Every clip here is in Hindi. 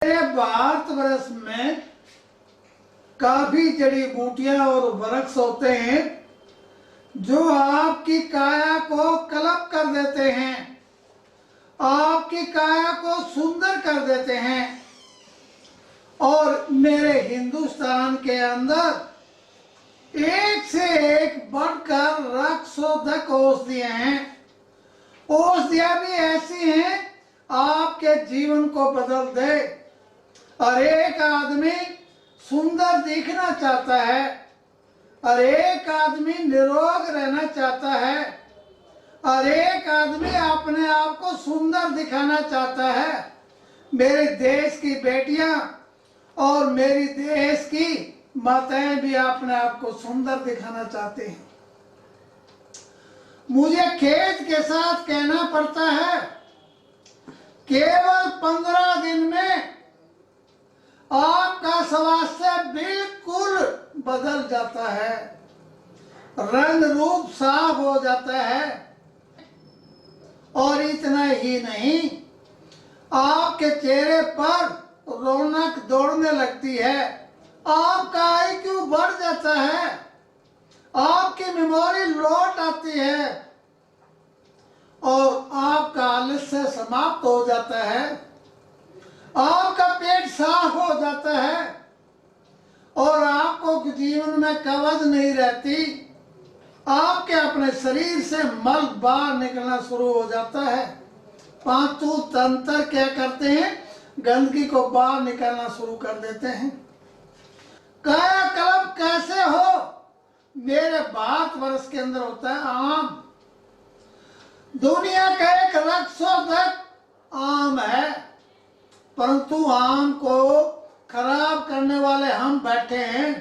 मेरे भारतवर्ष में काफी जड़ी बूटियां और वृक्ष होते हैं जो आपकी काया को कलप कर देते हैं, आपकी काया को सुंदर कर देते हैं। और मेरे हिंदुस्तान के अंदर एक से एक बढ़कर रक्षोधक औषधियां हैं। औषधियां भी ऐसी हैं आपके जीवन को बदल दे। और एक आदमी सुंदर दिखना चाहता है और एक आदमी निरोग रहना चाहता है और एक आदमी अपने आप को सुंदर दिखाना चाहता है। मेरे देश की बेटियां और मेरी देश की माताएं भी अपने आप को सुंदर दिखाना चाहते हैं। मुझे खेद के साथ कहना पड़ता है, केवल 15 दिन में आपका स्वास्थ्य बिल्कुल बदल जाता है, रंग रूप साफ हो जाता है। और इतना ही नहीं, आपके चेहरे पर रौनक दौड़ने लगती है, आपका IQ बढ़ जाता है, आपकी मेमोरी लौट आती है और आपका आलस्य समाप्त हो जाता है, आपका पेट साफ हो जाता है और आपको जीवन में कवच नहीं रहती। आपके अपने शरीर से मल बाहर निकलना शुरू हो जाता है। पांचों तंत्र क्या करते हैं? गंदगी को बाहर निकालना शुरू कर देते हैं। कायाकल्प कैसे हो? मेरे भारतवर्ष के अंदर होता है आम। दुनिया का एक रक्षोधक आम है, परंतु आम को खराब करने वाले हम बैठे हैं,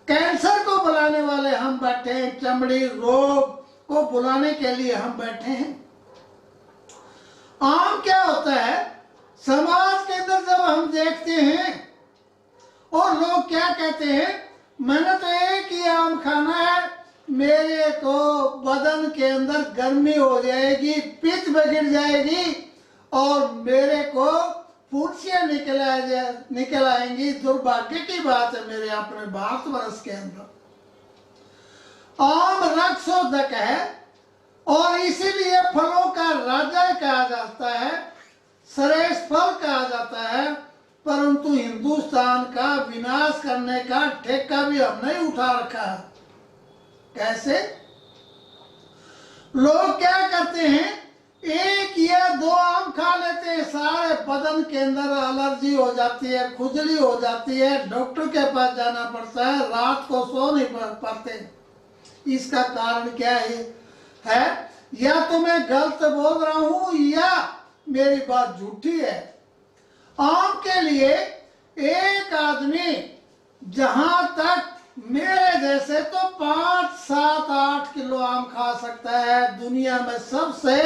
कैंसर को बुलाने वाले हम बैठे हैं, चमड़ी रोग को बुलाने के लिए हम बैठे हैं। आम क्या होता है? समाज के अंदर जब हम देखते हैं और लोग क्या कहते हैं, मैंने तो एक ही आम खाना है, मेरे को बदन के अंदर गर्मी हो जाएगी, पित्त बिगड़ जाएगी और मेरे को फुंसियां निकल आएंगी। दुर्भाग्य की बात है मेरे अपने भारतवर्ष के अंदर आम रक्षोधक है और इसीलिए फलों का राजा कहा जाता है, श्रेष्ठ फल कहा जाता है। परंतु हिंदुस्तान का विनाश करने का ठेका भी हमने ही उठा रखा है। कैसे? लोग क्या करते हैं, एक या दो आम खा लेते हैं, सारे बदन के अंदर एलर्जी हो जाती है, खुजली हो जाती है, डॉक्टर के पास जाना पड़ता है, रात को सो नहीं पाते। इसका कारण क्या है? या तो मैं गलत बोल रहा हूं या मेरी बात झूठी है। आम के लिए एक आदमी जहां तक मेरे जैसे तो 5, 7, 8 किलो आम खा सकता है। दुनिया में सबसे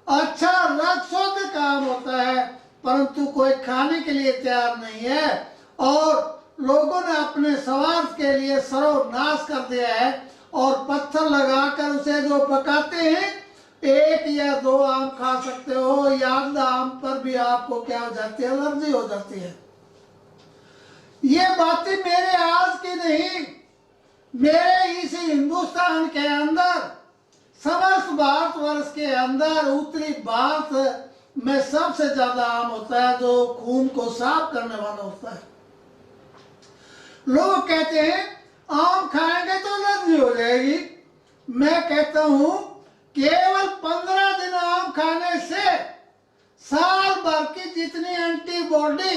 अच्छा रक्षोधक आम होता है, परंतु कोई खाने के लिए तैयार नहीं है और लोगों ने अपने स्वार्थ के लिए सर्वनाश कर दिया है और पत्थर लगाकर उसे जो पकाते हैं, एक या दो आम खा सकते हो, या आम पर भी आपको क्या हो जाती है? एलर्जी हो जाती है। ये बातें मेरे आज की नहीं, मेरे इस हिंदुस्तान के अंदर, समस्त भारतवर्ष के अंदर उत्तरी भारत में सबसे ज्यादा आम होता है जो खून को साफ करने वाला होता है। लोग कहते हैं आम खाएंगे तो एलर्जी हो जाएगी। मैं कहता हूं केवल 15 दिन आम खाने से साल भर की जितनी एंटीबॉडी,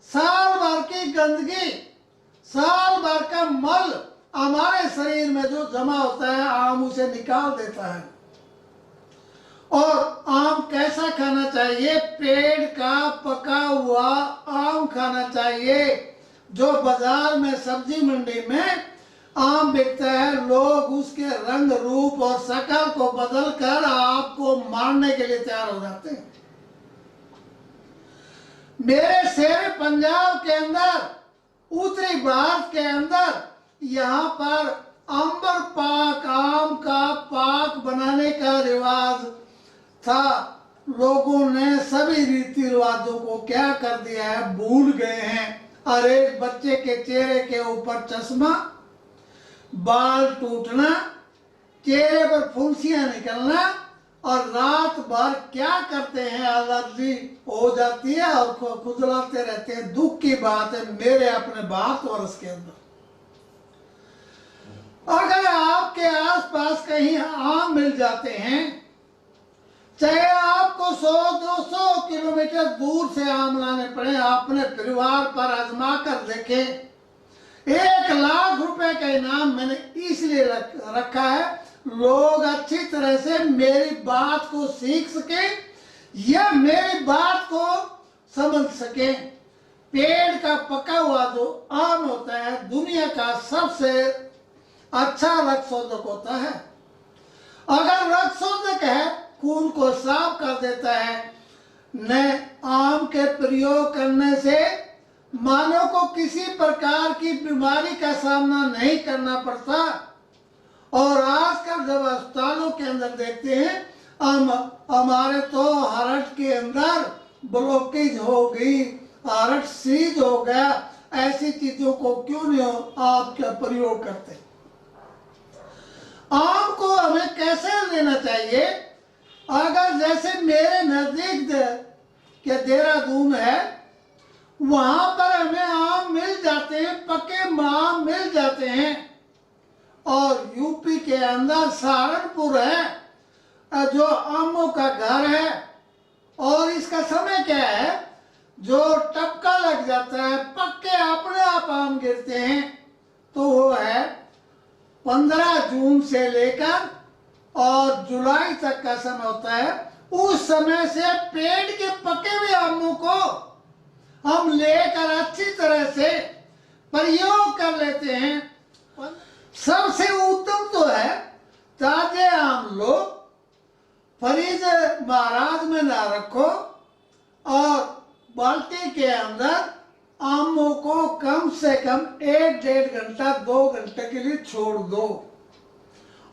साल भर की गंदगी, साल भर का मल हमारे शरीर में जो जमा होता है, आम उसे निकाल देता है। और आम कैसा खाना चाहिए? पेड़ का पका हुआ आम खाना चाहिए। जो बाजार में, सब्जी मंडी में आम बिकता है, लोग उसके रंग रूप और शक्ल को बदलकर आपको मारने के लिए तैयार हो जाते हैं। मेरे शेर पंजाब के अंदर, उत्तरी भारत के अंदर, यहाँ पर अंबर पाक, आम का पाक बनाने का रिवाज था लोगों ने सभी रीति रिवाजों को क्या कर दिया है, भूल गए हैं। और एक बच्चे के चेहरे के ऊपर चश्मा, बाल टूटना, चेहरे पर फुंसियां निकलना, और रात भर क्या करते हैं, एलर्जी हो जाती है और खुजलाते रहते हैं। दुख की बात है मेरे अपने 22 वर्ष के अंदर। अगर आपके आसपास कहीं आम मिल जाते हैं, चाहे आपको 100-200 किलोमीटर दूर से आम लाने पड़े, अपने परिवार पर आजमा कर देखें। 1 लाख रुपए का इनाम मैंने इसलिए रखा है, लोग अच्छी तरह से मेरी बात को सीख सके या मेरी बात को समझ सके। पेड़ का पका हुआ जो आम होता है दुनिया का सबसे अच्छा रक्तशोधक होता है। अगर रक्तशोधक है, खून को साफ कर देता है। न आम के प्रयोग करने से मानव को किसी प्रकार की बीमारी का सामना नहीं करना पड़ता। और आजकल जब अस्पतालों के अंदर देखते हैं, हमारे तो हार्ट के अंदर ब्लॉकेज हो गई, हार्ट सीज हो गया, ऐसी चीजों को क्यों नहीं आप क्या प्रयोग करते। आम को हमें कैसे लेना चाहिए। अगर जैसे मेरे नजदीक के देहरादून है, वहां पर हमें आम मिल जाते हैं, पके आम मिल जाते हैं। और यूपी के अंदर सहारनपुर है जो आमों का घर है, और इसका समय क्या है, जो टपका लग जाता है, पक्के अपने आप आम गिरते हैं, तो वो है 15 जून से लेकर और जुलाई तक का समय होता है। उस समय से पेड़ के पके हुए आमों को हम लेकर अच्छी तरह से प्रयोग कर लेते हैं। सबसे उत्तम तो है ताजे आम लो, फ्रिज महाराज में ना रखो, और बाल्टी के अंदर आमों को कम से कम 1-1.5 घंटा 2 घंटे के लिए छोड़ दो।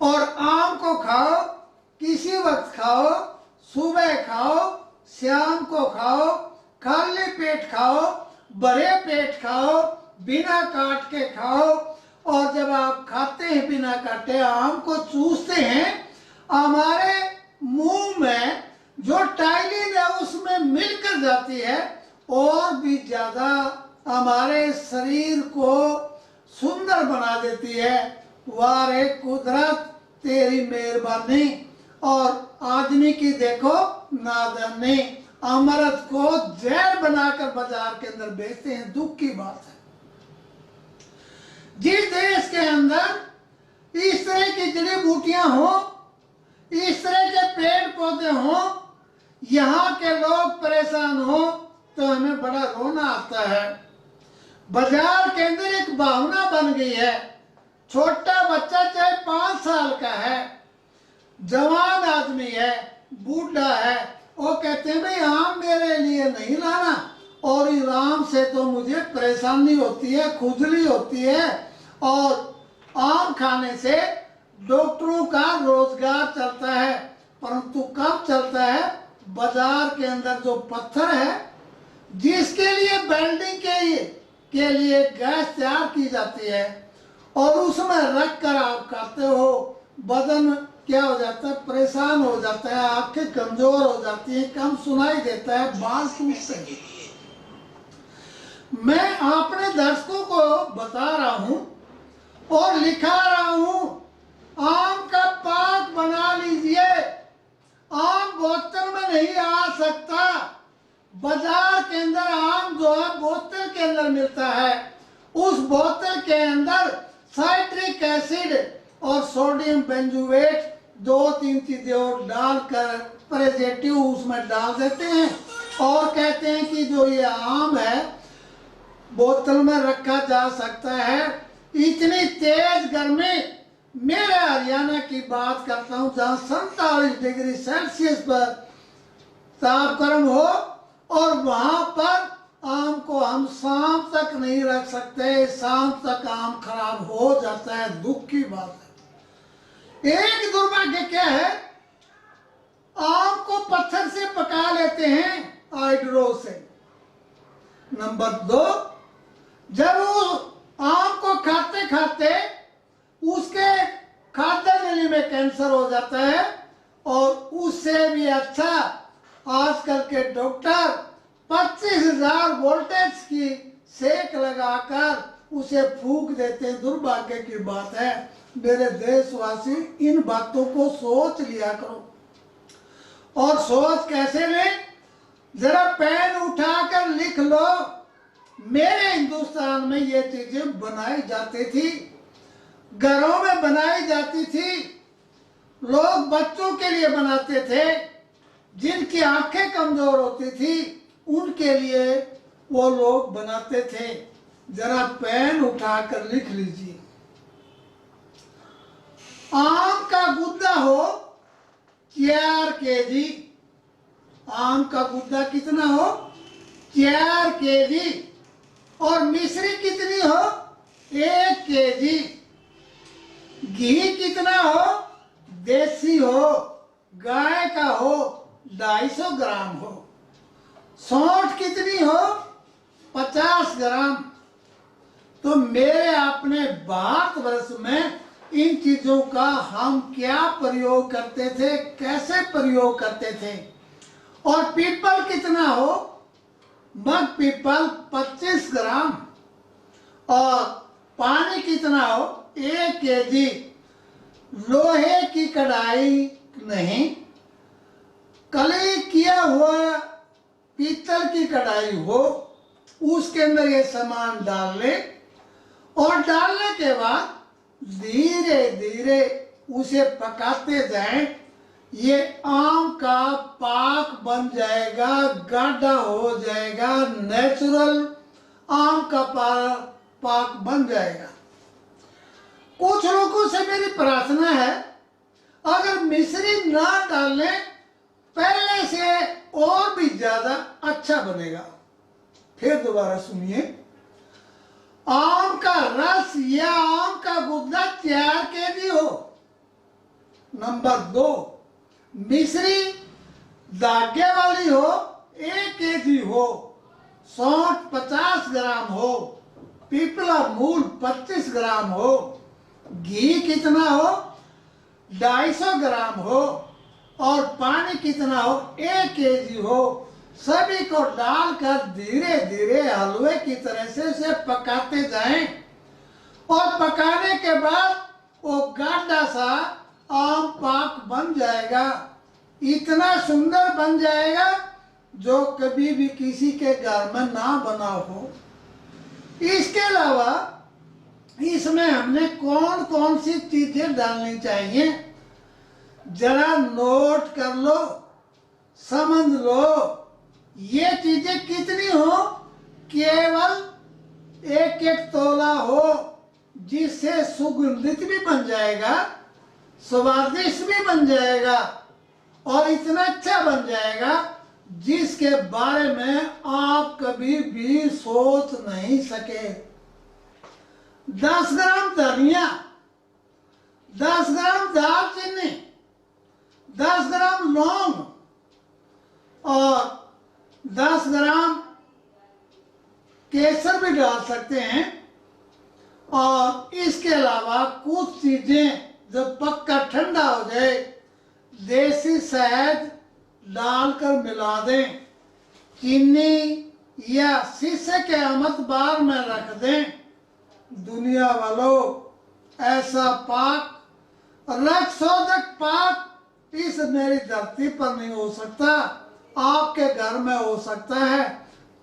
और आम को खाओ, किसी वक्त खाओ, सुबह खाओ, शाम को खाओ, खाली पेट खाओ, भरे पेट खाओ, बिना काट के खाओ। और जब आप खाते हैं बिना काटे, आम को चूसते हैं, हमारे मुंह में जो टाइलिन है उसमें मिलकर जाती है, और भी ज्यादा हमारे शरीर को सुंदर बना देती है। वारे कुदरत तेरी मेहरबानी, और आदमी की देखो नादानी, अमृत को जहर बनाकर बाजार के अंदर बेचते हैं। दुख की बात है। जिस देश के अंदर इस तरह की जड़ी बूटियां हो, इस तरह के पेड़ पौधे हो, यहाँ के लोग परेशान हो, तो हमें बड़ा रोना आता है। बाजार के अंदर एक भावना बन गई है, छोटा बच्चा चाहे 5 साल का है, जवान आदमी है, बूढ़ा है, वो कहते हैं भाई आम मेरे लिए नहीं लाना, और इस आम से तो मुझे परेशानी होती है, खुजली होती है। और आम खाने से डॉक्टरों का रोजगार चलता है, परंतु कब चलता है, बाजार के अंदर जो पत्थर है, जिसके लिए वेल्डिंग के लिए गैस तैयार की जाती है, और उसमें रख कर आप खाते हो, बदन क्या हो जाता है, परेशान हो जाता है, आंखें कमजोर हो जाती हैं, कम सुनाई देता है, बाल टूटते हैं। मैं अपने दर्शकों को बता रहा हूं और लिखा रहा हूं, आम का पाक बना लीजिए। आम बोतल में नहीं आ सकता। बाजार के अंदर आम जो है बोतल के अंदर मिलता है, उस बोतल के अंदर साइट्रिक एसिड और सोडियम बेंजोएट 2-3 चीजें और डालकर प्रेजेटिव उसमें डाल देते हैं, और कहते हैं कि जो ये आम है बोतल में रखा जा सकता है। इतनी तेज गर्मी, मेरे हरियाणा की बात करता हूँ, जहाँ 47 डिग्री सेल्सियस पर तापक्रम हो, और वहां पर आम को हम शाम तक नहीं रख सकते, शाम तक आम खराब हो जाता है। दुख की बात है। एक दुर्भाग्य क्या है, आम को पत्थर से पका लेते हैं हाइड्रो से। नंबर 2, जब वो आम को खाते खाते उसके खाद्य नली में कैंसर हो जाता है, और उससे भी अच्छा आजकल के डॉक्टर 25,000 वोल्टेज की सेक लगाकर उसे फूंक देते हैं। दुर्भाग्य की बात है। मेरे देशवासी, इन बातों को सोच लिया करो। और सोच कैसे लें? जरा पेन उठाकर लिख लो। मेरे हिंदुस्तान में ये चीजें बनाई जाती थी, घरों में बनाई जाती थी। लोग बच्चों के लिए बनाते थे, जिनकी आंखें कमजोर होती थी उनके लिए वो लोग बनाते थे। जरा पेन उठाकर लिख लीजिए। आम का गुद्दा हो 4 केजी। आम का गुद्दा कितना हो? 4 केजी। और मिश्री कितनी हो? 1 केजी। घी कितना हो? देसी हो, गाय का हो 250 ग्राम हो। सौंठ कितनी हो? 50 ग्राम। तो मेरे अपने भारतवर्ष में इन चीजों का हम क्या प्रयोग करते थे, कैसे प्रयोग करते थे। और पीपल कितना हो? मग पीपल 25 ग्राम। और पानी कितना हो? 1 केजी। लोहे की कढ़ाई नहीं, कली किया हुआ पीतल की कढ़ाई हो, उसके अंदर ये सामान डाल ले, और डालने के बाद धीरे धीरे उसे पकाते जाएं। ये आम का पाक बन जाएगा, गाढ़ा हो जाएगा, नेचुरल आम का पाक बन जाएगा। कुछ लोगों से मेरी प्रार्थना है, अगर मिश्री ना डालें पहले से और भी ज्यादा अच्छा बनेगा। फिर दोबारा सुनिए। आम का रस या आम का गुद्दा 4 केजी हो। नंबर 2, मिश्री धागे वाली हो 1 केजी हो। सौंठ 50 ग्राम हो। पीपला मूल 25 ग्राम हो। घी कितना हो? 250 ग्राम हो। और पानी कितना हो? 1 केजी हो। सभी को डालकर धीरे धीरे हलवे की तरह से उसे पकाते जाएं। और पकाने के बाद वो गाढ़ा सा आम पाक बन जाएगा। इतना सुंदर बन जाएगा जो कभी भी किसी के घर में ना बना हो। इसके अलावा इसमें हमने कौन कौन सी चीजें डालनी चाहिए, जरा नोट कर लो, समझ लो। ये चीजें कितनी हो? केवल 1-1 तोला हो, जिससे सुगंधित भी बन जाएगा, स्वादिष्ट भी बन जाएगा, और इतना अच्छा बन जाएगा जिसके बारे में आप कभी भी सोच नहीं सके। 10 ग्राम धनिया, 10 ग्राम दालचीनी, 10 ग्राम लौंग, और 10 ग्राम केसर भी डाल सकते हैं। और इसके अलावा कुछ चीजें जब पक्का ठंडा हो जाए, देसी शहद डालकर मिला दें। चीनी या शीशे के अमृत बार में रख दें। दुनिया वालों, ऐसा पाक, रक्तशोधक पाक इस मेरी धरती पर नहीं हो सकता। आपके घर में हो सकता है।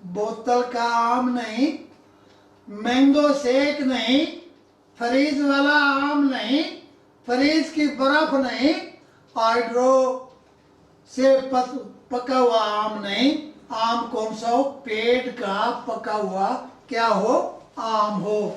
बोतल का आम नहीं, मैंगो शेक नहीं, फ्रीज वाला आम नहीं, फ्रीज की बर्फ नहीं, हाइड्रो से पका हुआ आम नहीं। आम कौन सा हो? पेड़ का पका हुआ क्या हो? आम हो।